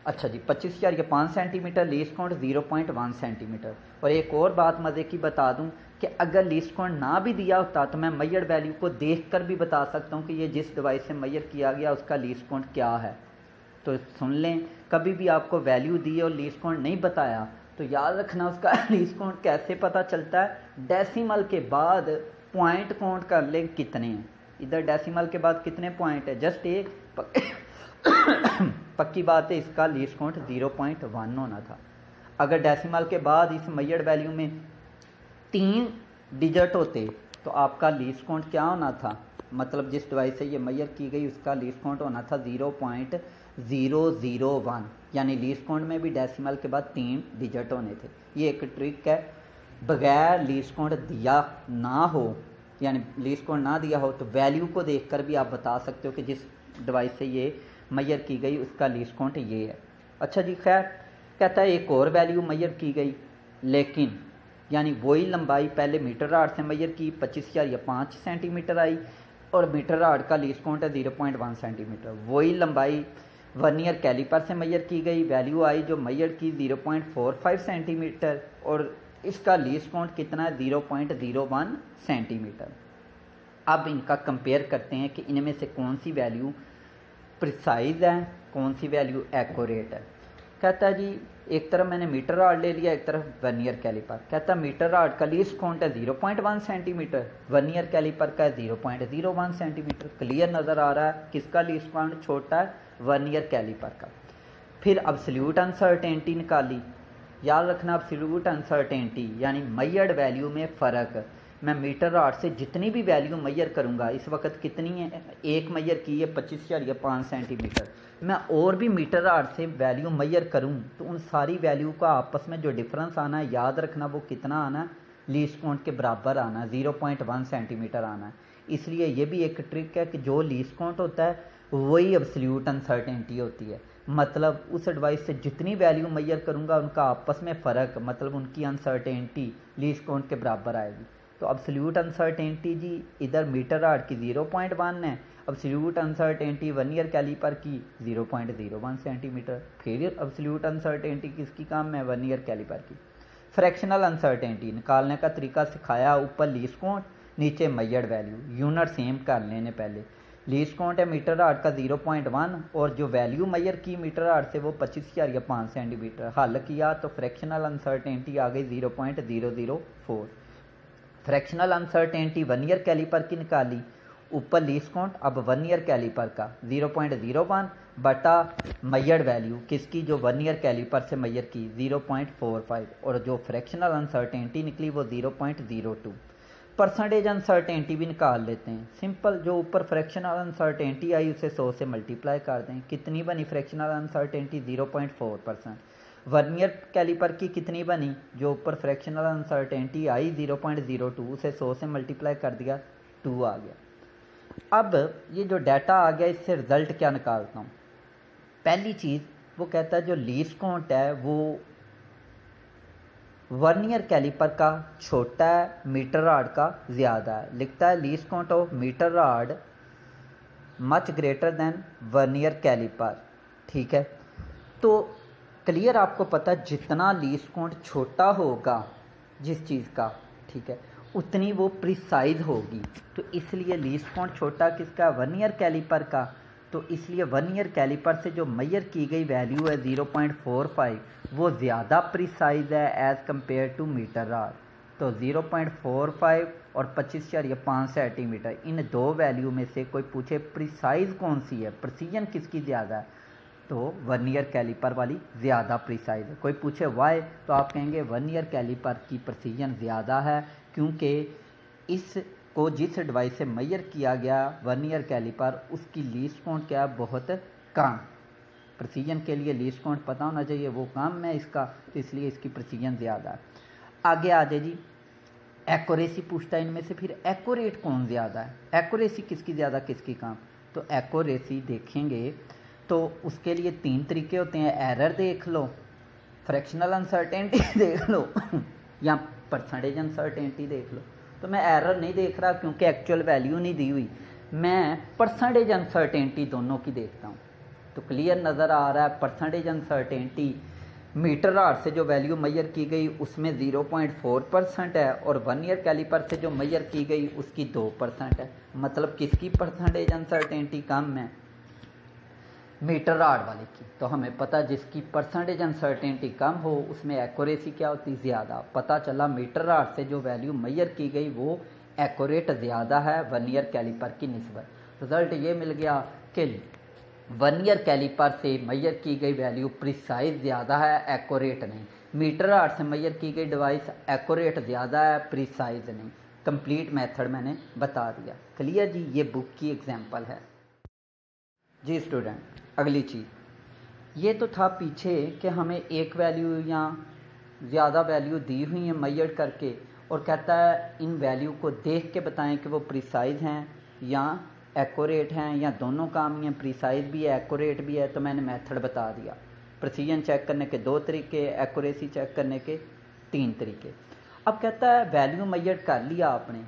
अच्छा जी, 25.5 सेंटीमीटर, लीस्ट काउंट 0.1 सेंटीमीटर। और एक और बात मज़े की बता दूं कि अगर लीस्ट काउंट ना भी दिया होता तो मैं मेजर वैल्यू को देखकर भी बता सकता हूं कि ये जिस डिवाइस से मेजर किया गया उसका लीस्ट काउंट क्या है। तो सुन लें, कभी भी आपको वैल्यू दी और लीस्ट काउंट नहीं बताया तो याद रखना उसका लीस्ट काउंट कैसे पता चलता है, डेसिमल के बाद पॉइंट काउंट कर लें कितने हैं। इधर डेसिमल के बाद कितने पॉइंट है, जस्ट एक पक्की बात है, इसका लीस्ट काउंट 0.1 होना था। अगर डेसिमल के बाद इस मैयड वैल्यू में 3 डिजिट होते तो आपका लीस्ट काउंट क्या होना था, मतलब जिस डिवाइस से ये मैयर की गई उसका लीस्ट काउंट होना था 0.001, यानी लीस्ट काउंट में भी डेसिमल के बाद 3 डिजिट होने थे। ये एक ट्रिक है, बगैर लीस्ट काउंट दिया ना हो, यानी लीस्ट काउंट ना दिया हो तो वैल्यू को देखकर भी आप बता सकते हो कि जिस डिवाइस से ये मैयर की गई उसका लीस्ट काउंट ये है। अच्छा जी, खैर कहता है एक और वैल्यू मैयर की गई, लेकिन यानी वही लंबाई पहले मीटर राड से मैयर की 25,000 या 5 सेंटीमीटर आई और मीटर राड का लीस्ट काउंट है 0.1 सेंटीमीटर। वही लंबाई वर्नियर कैलिपर से मैयर की गई, वैल्यू आई जो मैयर की 0.45 सेंटीमीटर और इसका लीस्ट काउंट कितना है 0.01 सेंटीमीटर। अब इनका कंपेयर करते हैं कि इनमें से कौन सी वैल्यू प्रिसाइज है, कौन सी वैल्यू एक्यूरेट है। कहता है जी एक तरफ मैंने मीटर राड ले लिया, एक तरफ वर्नियर कैलिपर। कहता है मीटर राड का लीस्ट काउंट है 0.1 सेंटीमीटर, वर्नियर कैलिपर का है 0.01 सेंटीमीटर। क्लियर नज़र आ रहा है किसका लीस्ट काउंट छोटा है, वर्नियर कैलिपर का। फिर अब्सोल्यूट अनसर्टेनिटी निकाली। याद रखना अब्सोल्यूट अनसर्टेनिटी यानी मैयड वैल्यू में फ़र्क। मैं मीटर राड से जितनी भी वैल्यू मैयर करूंगा, इस वक्त कितनी है, एक मैयर की है 25,000 या 5 सेंटीमीटर, मैं और भी मीटर राड से वैल्यू मैयर करूं तो उन सारी वैल्यू का आपस में जो डिफरेंस आना है, याद रखना वो कितना आना है, लीस्ट काउंट के बराबर आना है, 0.1 सेंटीमीटर आना है। इसलिए ये भी एक ट्रिक है कि जो लीस्ट काउंट होता है वही अब्सोल्यूट अनसर्टेनिटी होती है। मतलब उस डिवाइस से जितनी वैल्यू मैयर करूंगा उनका आपस में फ़र्क, मतलब उनकी अनसर्टेनिटी लीस्ट काउंट के बराबर आएगी। तो अब्सोल्यूट अनसर्टेनिटी जी इधर मीटर राड की 0.1 है, अब्सोल्यूट अनसर्टेनिटी वर्नियर कैलिपर की 0.01 सेंटीमीटर। फिर अब्सोल्यूट अनसर्टेनिटी किसकी काम है, वर्नियर कैलिपर की। फ्रैक्शनल अनसर्टेनिटी निकालने का तरीका सिखाया, ऊपर लीस्ट काउंट नीचे मैयड वैल्यू, यूनिट सेम कर लेने पहले। लीस्ट काउंट है मीटर राड का 0.1 और जो वैल्यू मैयर की मीटर राड से वो 25,000 या 5 सेंटीमीटर। हल किया तो फ्रैक्शनल अनसर्टेनिटी आ गई 0.004। फ्रैक्शनल अनसर्टेनिटी वर्नियर कैलिपर की निकाली, ऊपर लीस्ट काउंट, अब वर्नियर कैलिपर का 0.01 बटा मैयड वैल्यू किसकी, जो वर्नियर कैलिपर से मैयर की 0.45 और जो फ्रैक्शनल अनसर्टेनिटी निकली वो 0.02। परसेंटेज अनसर्टेनिटी भी निकाल लेते हैं, सिंपल। जो ऊपर फ्रैक्शनल अनसर्टेनिटी आई उसे 100 से मल्टीप्लाई कर दें, कितनी बनी फ्रैक्शनल अनसर्टेनिटी 0.4%। वर्नियर कैलिपर की कितनी बनी, जो ऊपर फ्रैक्शनल अनसर्टेनिटी आई 0.02 उसे 100 से मल्टीप्लाई कर दिया, 2 आ गया। अब ये जो डाटा आ गया इससे रिजल्ट क्या निकालता हूँ। पहली चीज़ वो कहता है जो लीस्ट काउंट है वो वर्नियर कैलिपर का छोटा है, मीटर राड का ज़्यादा है। लिखता है least count of metre rod much greater than vernier caliper. ठीक है, तो क्लियर आपको पता है जितना लीस्ट काउंट छोटा होगा जिस चीज़ का, ठीक है, उतनी वो प्रिसाइज होगी। तो इसलिए लीस्ट काउंट छोटा किसका, वर्नियर कैलिपर का। तो इसलिए वर्नियर कैलिपर से जो मैयर की गई वैल्यू है 0.45 वो ज़्यादा प्रिसाइज है as compared to metre rod. तो 0.45 और 25,000 या 5 सेंटीमीटर, इन दो वैल्यू में से कोई पूछे प्रिसाइज कौन सी है, प्रिसीजन किसकी ज़्यादा है, तो वर्नियर कैलिपर वाली ज़्यादा प्रिसाइज है। कोई पूछे वाई, तो आप कहेंगे वर्नियर कैलिपर की प्रिसीजन ज़्यादा है क्योंकि इसको जिस डिवाइस से मैयर किया गया वर्नियर कैलिपर उसकी लीस्ट काउंट क्या है, बहुत कम। प्रिसीजन के लिए लीस्ट काउंट पता होना चाहिए, वो कम है इसका, तो इसलिए इसकी प्रिसीजन ज़्यादा है। आगे आ जाए जी, एक्यूरेसी पूछता है इनमें से फिर एक्यूरेट कौन ज़्यादा है, एक्यूरेसी किसकी ज़्यादा किसकी कम। तो एक्यूरेसी देखेंगे तो उसके लिए 3 तरीके होते हैं, एरर देख लो, फ्रैक्शनल अनसर्टेनिटी देख लो या परसेंटेज अनसर्टेनिटी देख लो। तो मैं एरर नहीं देख रहा क्योंकि एक्चुअल वैल्यू नहीं दी हुई, मैं परसेंटेज अनसर्टेनिटी दोनों की देखता हूँ। तो क्लियर नज़र आ रहा है परसेंटेज अनसर्टेनिटी मीटर राड से जो वैल्यू मैयर की गई उसमें 0.4% है और वर्नियर कैलिपर से जो मैयर की गई उसकी 2% है। मतलब किसकी परसेंटेज अनसर्टेनिटी कम है, मीटर राड वाले की। तो हमें पता जिसकी परसेंटेज अनसर्टेनिटी कम हो उसमें एक्यूरेसी क्या होती ज़्यादा। पता चला मीटर राड से जो वैल्यू मैयर की गई वो एक्यूरेट ज़्यादा है वर्नियर कैलिपर की निस्बत। रिज़ल्ट ये मिल गया कि वर्नियर कैलिपर से मेजर की गई वैल्यू प्रिसाइज ज़्यादा है, एक्यूरेट नहीं। मीटर आर्ट से मेजर की गई डिवाइस एक्यूरेट ज़्यादा है, प्रिसाइज नहीं। कंप्लीट मेथड मैंने बता दिया। क्लियर जी, ये बुक की एग्जांपल है जी। स्टूडेंट, अगली चीज़ ये तो था पीछे कि हमें एक वैल्यू या ज़्यादा वैल्यू दी हुई है मेजर करके, और कहता है इन वैल्यू को देख के बताएं कि वो प्रिसाइज हैं या एक्यूरेट हैं, या दोनों काम ही हैं, प्रिसाइज भी है एक्यूरेट भी है। तो मैंने मेथड बता दिया। प्रिसीजन चेक करने के 2 तरीके, एक्यूरेसी चेक करने के 3 तरीके। अब कहता है वैल्यू मेजर कर लिया आपने,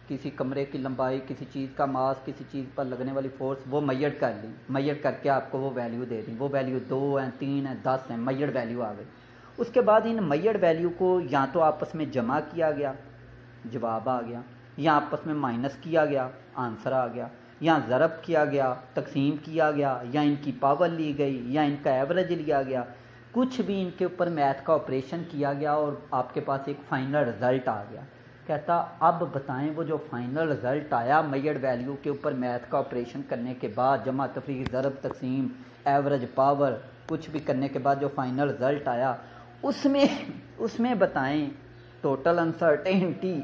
किसी कमरे की लंबाई, किसी चीज़ का मास, किसी चीज़ पर लगने वाली फोर्स, वो मेजर कर ली। मेजर करके आपको वो वैल्यू दे दी। वो वैल्यू 2 है, 3 है, 10 है, मेजर वैल्यू आ गई। उसके बाद इन मेजर वैल्यू को या तो आपस में जमा किया गया, जवाब आ गया, या आपस में माइनस किया गया, आंसर आ गया, या ज़रब किया गया, तकसीम किया गया, या इनकी पावर ली गई, या इनका एवरेज लिया गया। कुछ भी इनके ऊपर मैथ का ऑपरेशन किया गया और आपके पास एक फाइनल रिज़ल्ट आ गया। कहता अब बताएं वो जो फाइनल रिज़ल्ट आया मेजर्ड वैल्यू के ऊपर मैथ का ऑपरेशन करने के बाद, जमा तफरीक ज़रब तकसीम एवरेज पावर कुछ भी करने के बाद जो फाइनल रिज़ल्ट आया, उसमें बताएं टोटल अनसर्टेनिटी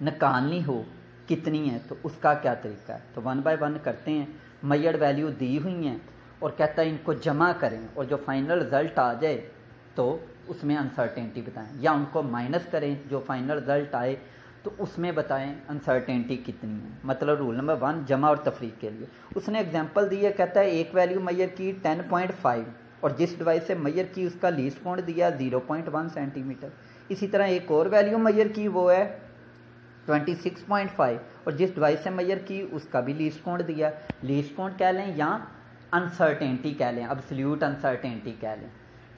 निकालनी हो कितनी है, तो उसका क्या तरीका है। तो 1 बाय 1 करते हैं। मेजर्ड वैल्यू दी हुई हैं और कहता है इनको जमा करें और जो फाइनल रिज़ल्ट आ जाए तो उसमें अनसर्टेनिटी बताएं, या उनको माइनस करें जो फाइनल रिज़ल्ट आए तो उसमें बताएं अनसर्टेनिटी कितनी है। मतलब रूल नंबर 1 जमा और तफरीक के लिए। उसने एग्जांपल दी है, कहता है एक वैल्यू मेजर की 10.5 और जिस डिवाइस से मेजर की उसका लीस्ट काउंट दिया 0.1 सेंटीमीटर। इसी तरह एक और वैल्यू मेजर की वो है 26.5 और जिस डिवाइस से मेजर की उसका भी लीस्ट काउंट दिया। लीस्ट काउंट कह लें या अनसर्टेनिटी कह लें, अब्सोल्यूट अनसर्टेनिटी कह लें।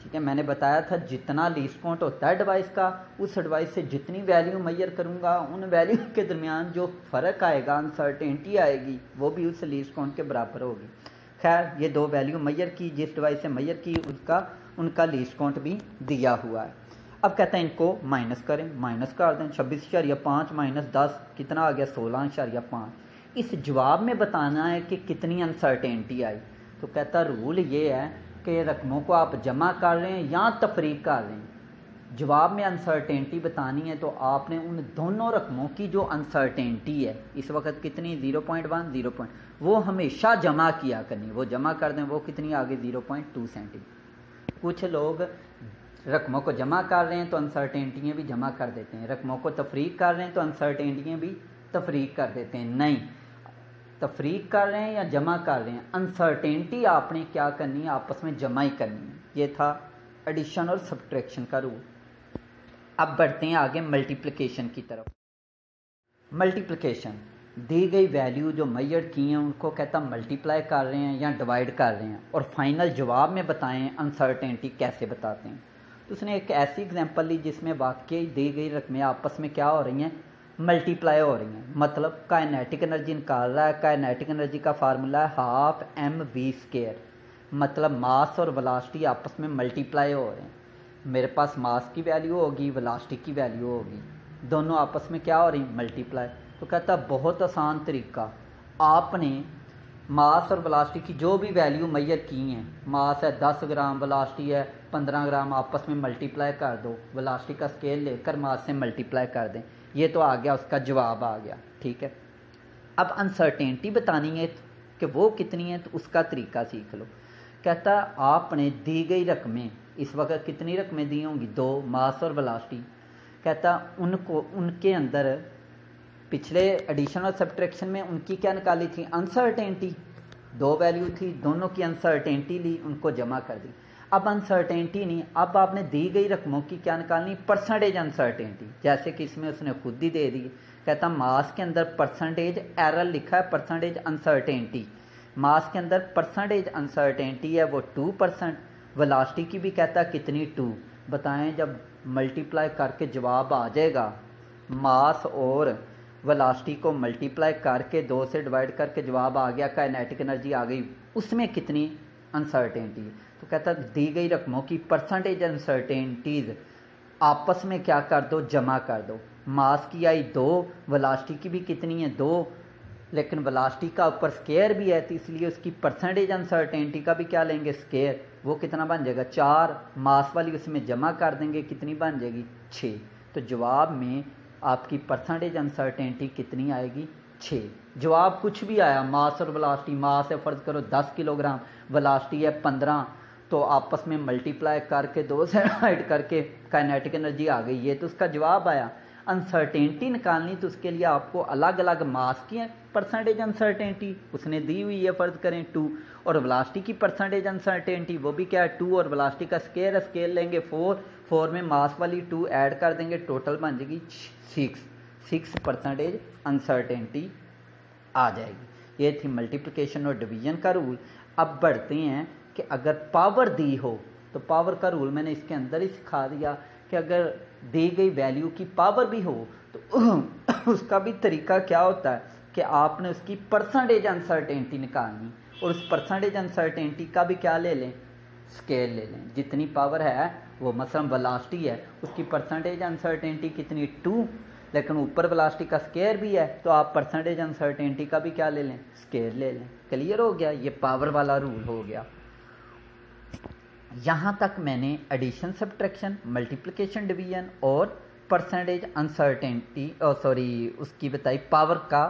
ठीक है, मैंने बताया था जितना लीस्ट काउंट होता है डिवाइस का, उस डिवाइस से जितनी वैल्यू मेजर करूंगा उन वैल्यू के दरमियान जो फ़र्क आएगा, अनसर्टेनिटी आएगी, वो भी उस लीस्ट काउंट के बराबर होगी। खैर, ये 2 वैल्यू मेजर की, जिस डिवाइस से मेजर की उनका लीस्ट काउंट भी दिया हुआ है। अब कहते हैं इनको माइनस करें, माइनस कर दें। 26.5 माइनस 10 कितना आ गया 16.5। इस जवाब में बताना है कि कितनी अनसर्टेनिटी आई। तो कहता रूल ये है कि रकमों को आप जमा कर रहे हैं या तफरीक कर रहे हैं, जवाब में अनसर्टेनिटी बतानी है तो आपने उन दोनों रकमों की जो अनसर्टेनिटी है इस वक्त कितनी 0.1 वो हमेशा जमा किया करनी। वो जमा कर दें, वो कितनी आ गई 0.2 सेंटीमीटर। कुछ लोग रकमों को जमा कर रहे हैं तो अनसर्टेनिटियाँ भी जमा कर देते हैं, रकमों को तफरीक कर रहे हैं तो अनसर्टेनिटियाँ भी तफरीक कर देते हैं। नहीं, तफरीक कर रहे हैं या जमा कर रहे हैं, अनसर्टेनिटी आपने क्या करनी है, आपस में जमा ही करनी है। ये था एडिशन और सब्ट्रैक्शन का रूल। अब बढ़ते हैं आगे मल्टीप्लिकेशन की तरफ। मल्टीप्लिकेशन, दी गई वैल्यू जो मेजर की हैं उनको कहता मल्टीप्लाई कर रहे हैं या डिवाइड कर रहे हैं और फाइनल जवाब में बताएं अनसर्टेनिटी कैसे बताते हैं। तो उसने एक ऐसी एग्जांपल ली जिसमें वाकई दी गई रकमें आपस में क्या हो रही हैं, मल्टीप्लाई हो रही हैं। मतलब काइनेटिक एनर्जी निकाल रहा है, काइनेटिक एनर्जी का फार्मूला है 12mv²। मतलब मास और वेलोसिटी आपस में मल्टीप्लाई हो रहे हैं। मेरे पास मास की वैल्यू होगी, वेलोसिटी की वैल्यू होगी, दोनों आपस में क्या हो रही मल्टीप्लाई। तो कहता बहुत आसान तरीका, आपने मास और वेलोसिटी की जो भी वैल्यू मेजर की हैं, मास है 10 ग्राम, वेलोसिटी है 15 ग्राम, आपस में मल्टीप्लाई कर दो। वेलोसिटी का स्केल लेकर मास से मल्टीप्लाई कर दें, ये तो आ गया, उसका जवाब आ गया। ठीक है, अब अनसर्टेनिटी बतानी है कि वो कितनी है तो उसका तरीका सीख लो। कहता आपने दी गई रकमें, इस वक्त कितनी रकमें दी होंगी 2, मास और वेलोसिटी। कहता उनको उनके अंदर पिछले एडिशन और सब्ट्रैक्शन में उनकी क्या निकाली थी अनसर्टेनिटी, 2 वैल्यू थी, दोनों की अनसर्टेनिटी ली, उनको जमा कर दी। अब अनसर्टेनिटी नहीं, अब आपने दी गई रकमों की क्या निकालनी, परसेंटेज अनसर्टेनिटी। जैसे कि इसमें उसने खुद ही दे दी, कहता मास के अंदर परसेंटेज एरर लिखा है, परसेंटेज अनसर्टेनिटी, मास के अंदर परसेंटेज अनसर्टेनिटी है वो 2%। वेलोसिटी की भी कहता कितनी 2। बताएं जब मल्टीप्लाई करके जवाब आ जाएगा, मास और वेलोसिटी को मल्टीप्लाई करके 2 से डिवाइड करके जवाब आ गया, काइनेटिक एनर्जी आ गई, उसमें कितनी अनसर्टेनिटी है। तो कहता दी गई रकमों की परसेंटेज अनसर्टेनिटीज आपस में क्या कर दो, जमा कर दो। मास की आई 2, वेलोसिटी की भी कितनी है 2, लेकिन वेलोसिटी का ऊपर स्केयर भी है तो इसलिए उसकी परसेंटेज अनसर्टेनिटी का भी क्या लेंगे स्केयर, वो कितना बन जाएगा 4, मास वाली उसमें जमा कर देंगे कितनी बन जाएगी 6। तो जवाब में आपकी परसेंटेज अनसर्टेनिटी कितनी आएगी 6। जवाब कुछ भी आया, मास और वेलोसिटी, मास है फ़र्ज़ करो 10 किलोग्राम, वेलोसिटी है 15, तो आपस में मल्टीप्लाई करके 2 से डिवाइड करके काइनेटिक एनर्जी आ गई, ये तो उसका जवाब आया। अनसर्टेनिटी निकालनी तो उसके लिए आपको अलग अलग मास की परसेंटेज अनसर्टेनिटी उसने दी हुई है फ़र्ज़ करें 2, और वेलोसिटी की परसेंटेज अनसर्टेनिटी वो भी क्या है 2, और वेलोसिटी का स्केयर स्केल लेंगे 4 में मास वाली 2 ऐड कर देंगे, टोटल बन जाएगी 6 परसेंटेज अनसर्टेनिटी आ जाएगी। ये थी मल्टीप्लिकेशन और डिवीजन का रूल। अब बढ़ते हैं कि अगर पावर दी हो तो पावर का रूल मैंने इसके अंदर ही सिखा दिया कि अगर दी गई वैल्यू की पावर भी हो तो उसका भी तरीका क्या होता है कि आपने उसकी परसेंटेज अनसर्टेनिटी निकालनी, और उस परसेंटेज अनसर्टेनिटी का भी क्या ले लें स्केल ले लें। जितनी पावर है वो मसलन वेलोसिटी है, उसकी परसेंटेज अनसर्टेनिटी कितनी 2, लेकिन ऊपर वेलोसिटी का स्केयर भी है तो आप परसेंटेज अनसर्टेनिटी का भी क्या ले लें स्केयर ले लें। क्लियर हो गया, ये पावर वाला रूल हो गया। यहाँ तक मैंने एडिशन सब्ट्रैक्शन, मल्टीप्लिकेशन डिवीजन और परसेंटेज अनसर्टेनिटी उसकी बताई पावर का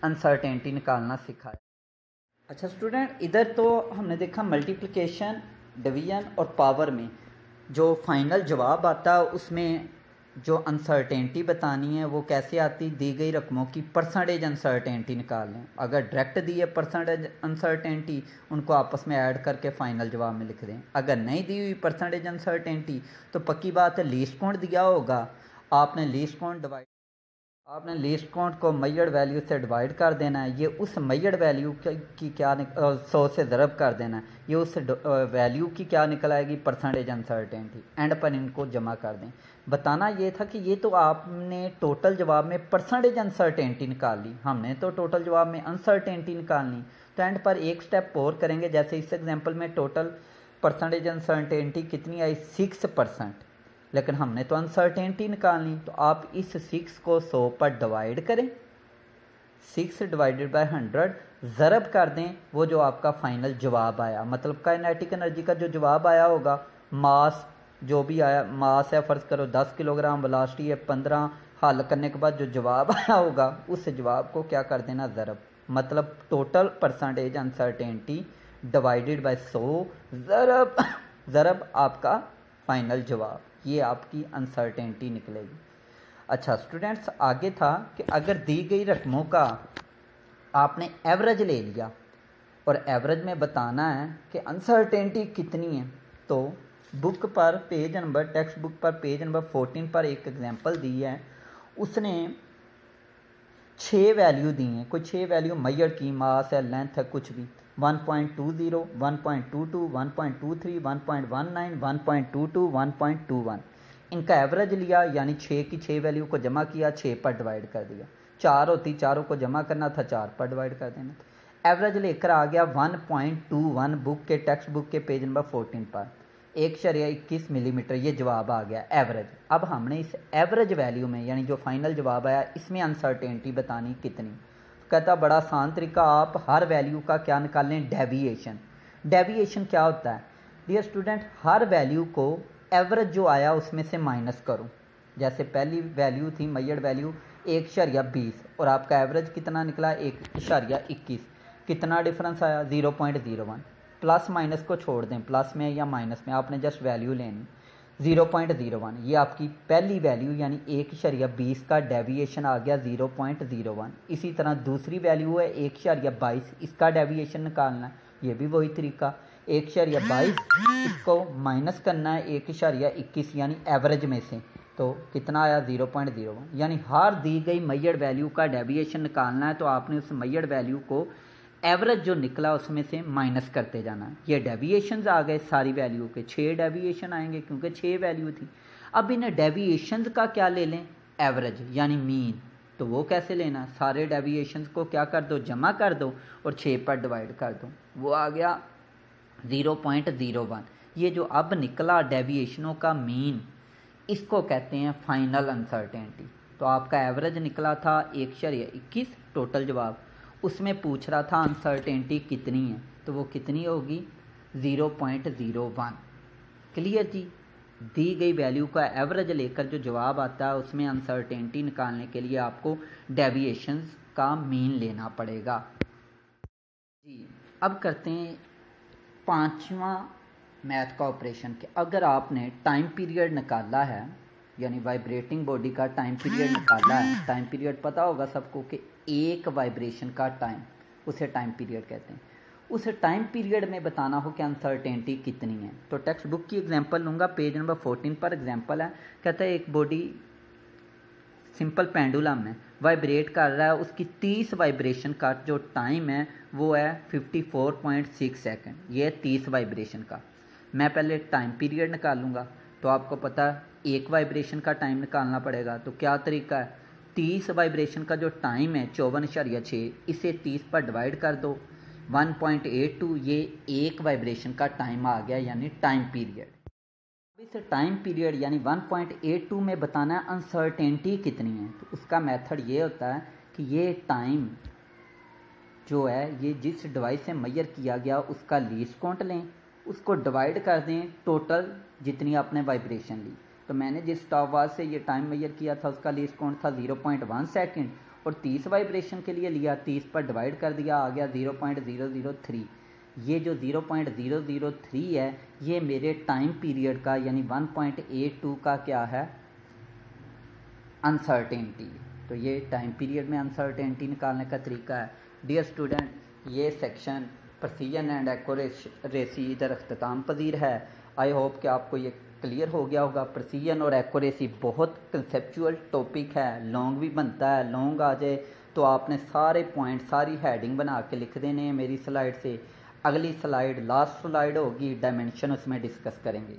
अनसर्टेनिटी निकालना सिखाया। अच्छा स्टूडेंट, इधर तो हमने देखा मल्टीप्लिकेशन डिवीजन और पावर में जो फाइनल जवाब आता है उसमें जो अनसर्टेनिटी बतानी है वो कैसे आती, दी गई रकमों की परसेंटेज अनसर्टेनिटी निकाल लें। अगर डायरेक्ट दी है परसेंटेज अनसर्टेनिटी उनको आपस में ऐड करके फाइनल जवाब में लिख दें। अगर नहीं दी हुई परसेंटेज अनसर्टेनिटी तो पक्की बात है लीस्ट काउंट दिया होगा, आपने लीस्ट काउंट को मेजर्ड वैल्यू से डिवाइड कर देना है, ये उस मेजर्ड वैल्यू की क्या 100 से ज़रब कर देना है, ये उस वैल्यू की क्या निकल आएगी परसेंटेज अनसर्टेनिटी, एंड पर इनको जमा कर दें। बताना ये था कि ये तो आपने टोटल जवाब में परसेंटेज अनसर्टेनिटी निकाल ली, हमने तो टोटल जवाब में अनसर्टेनिटी निकालनी, तो एंड पर एक स्टेप और करेंगे। जैसे इस एग्जांपल में टोटल परसेंटेज अनसर्टेनिटी कितनी आई 6%, लेकिन हमने तो अनसर्टेनिटी निकालनी, तो आप इस 6 को 100 पर डिवाइड करें, 6 डिवाइडेड बाय 100 ज़रब कर दें, वो जो आपका फाइनल जवाब आया, मतलब काइनेटिक एनर्जी का जो जवाब आया होगा, मास जो भी आया, मास है फ़र्ज़ करो 10 किलोग्राम, वेलोसिटी है 15, हल करने के बाद जो जवाब आया होगा उस जवाब को क्या कर देना ज़रब, मतलब total percentage uncertainty divided by 100 ज़रब आपका फाइनल जवाब, ये आपकी अनसर्टेनिटी निकलेगी। अच्छा स्टूडेंट्स, आगे था कि अगर दी गई रकमों का आपने एवरेज ले लिया और एवरेज में बताना है कि अनसर्टेनिटी कितनी है, तो बुक पर पेज नंबर टेक्स्ट बुक पर पेज नंबर 14 पर एक एग्जांपल दी है, उसने 6 वैल्यू दी हैं, कोई 6 वैल्यू मेजर की, मास है लेंथ है कुछ भी, 1.20, 1.22, 1.23, 1.19, 1.22, 1.21, इनका एवरेज लिया, यानी 6 की 6 वैल्यू को जमा किया, 6 पर डिवाइड कर दिया, 4 होती, चारों को जमा करना था, 4 पर डिवाइड कर देना था। एवरेज लेकर आ गया 1.21 बुक के टेक्स्ट बुक के पेज नंबर 14 पर, 1.21 मिलीमीटर, ये जवाब आ गया एवरेज। अब हमने इस एवरेज वैल्यू में यानी जो फाइनल जवाब आया इसमें अनसर्टेनिटी बतानी कितनी। कहता बड़ा आसान तरीका, आप हर वैल्यू का क्या निकालें डेविएशन। डेविएशन क्या होता है डियर स्टूडेंट, हर वैल्यू को एवरेज जो आया उसमें से माइनस करो। जैसे पहली वैल्यू थी मेजर्ड वैल्यू 1.20 और आपका एवरेज कितना निकला 1.21, कितना डिफरेंस आया 0.01, प्लस माइनस को छोड़ दें, प्लस में या माइनस में आपने जस्ट वैल्यू लेनी 0.01, ये आपकी पहली वैल्यू यानी 1.20 का डेविएशन आ गया 0.01। इसी तरह दूसरी वैल्यू है 1.22, इसका डेविएशन निकालना है, ये भी वही तरीका 1.22, इसको माइनस करना है 1.21 यानी एवरेज में से, तो कितना आया 0.01, यानी हर दी गई मेजर्ड वैल्यू का डेविएशन निकालना है, तो आपने उस मेजर्ड वैल्यू को एवरेज जो निकला उसमें से माइनस करते जाना है। ये डेविएशंस आ गए सारी वैल्यू के, 6 डेविएशन आएंगे क्योंकि 6 वैल्यू थी। अब इन डेविएशंस का क्या ले लें एवरेज यानी मीन, तो वो कैसे लेना, सारे डेविएशंस को क्या कर दो जमा कर दो और 6 पर डिवाइड कर दो, वो आ गया 0.01। ये जो अब निकला डेविएशनों का मीन, इसको कहते हैं फाइनल अनसर्टेनिटी। तो आपका एवरेज निकला था 1.21, टोटल जवाब। उसमें पूछ रहा था अनसर्टेनिटी कितनी है, तो वो कितनी होगी 0.01। क्लियर जी। दी गई वैल्यू का एवरेज लेकर जो जवाब आता है उसमें अनसर्टेनिटी निकालने के लिए आपको डेविएशंस का मीन लेना पड़ेगा जी। अब करते हैं पांचवा मैथ का ऑपरेशन के। अगर आपने टाइम पीरियड निकाला है, यानी वाइब्रेटिंग बॉडी का टाइम पीरियड निकाला है, टाइम पीरियड पता होगा सबको कि एक वाइब्रेशन का टाइम, उसे टाइम पीरियड कहते हैं। उस टाइम पीरियड में बताना हो कि अनसर्टेनिटी कितनी है, तो टेक्स्ट बुक की एग्जांपल लूँगा, पेज नंबर 14 पर एग्जांपल है। कहता है एक बॉडी सिंपल पेंडुलम है, वाइब्रेट कर रहा है, उसकी 30 वाइब्रेशन का जो टाइम है वो है 54.6 सेकेंड। ये है 30 वाइब्रेशन का। मैं पहले टाइम पीरियड निकालूंगा, तो आपको पता है एक वाइब्रेशन का टाइम निकालना पड़ेगा। तो क्या तरीका है, 30 वाइब्रेशन का जो टाइम है 54.6, इसे 30 पर डिवाइड कर दो, 1.82, ये एक वाइब्रेशन का टाइम आ गया, यानी टाइम पीरियड। इस टाइम पीरियड यानी 1.82 में बताना है अनसर्टेनिटी कितनी है। तो उसका मेथड ये होता है कि ये टाइम जो है ये जिस डिवाइस से मेजर किया गया उसका लीस्ट काउंट लें, उसको डिवाइड कर दें टोटल जितनी आपने वाइब्रेशन ली। तो मैंने जिस स्टॉप वॉच से ये टाइम मेजर किया था उसका लीस्ट काउंट था 0.1 सेकेंड, और 30 वाइब्रेशन के लिए लिया, 30 पर डिवाइड कर दिया, आ गया 0.003। ये जो 0.003 है ये मेरे टाइम पीरियड का यानी 1.82 का क्या है, अनसर्टेनिटी। तो ये टाइम पीरियड में अनसर्टेनिटी निकालने का तरीका है। डियर स्टूडेंट, ये सेक्शन प्रिसीजन एंड एक्यूरेसी इधर अख्ताम पजीर है। आई होप कि आपको ये क्लियर हो गया होगा। प्रिसीजन और एक्यूरेसी बहुत कंसेप्चुअल टॉपिक है, लॉन्ग भी बनता है। लॉन्ग आ जाए तो आपने सारे पॉइंट, सारी हेडिंग बना के लिख देने हैं मेरी स्लाइड से। अगली स्लाइड लास्ट स्लाइड होगी, डायमेंशन, उसमें डिस्कस करेंगे।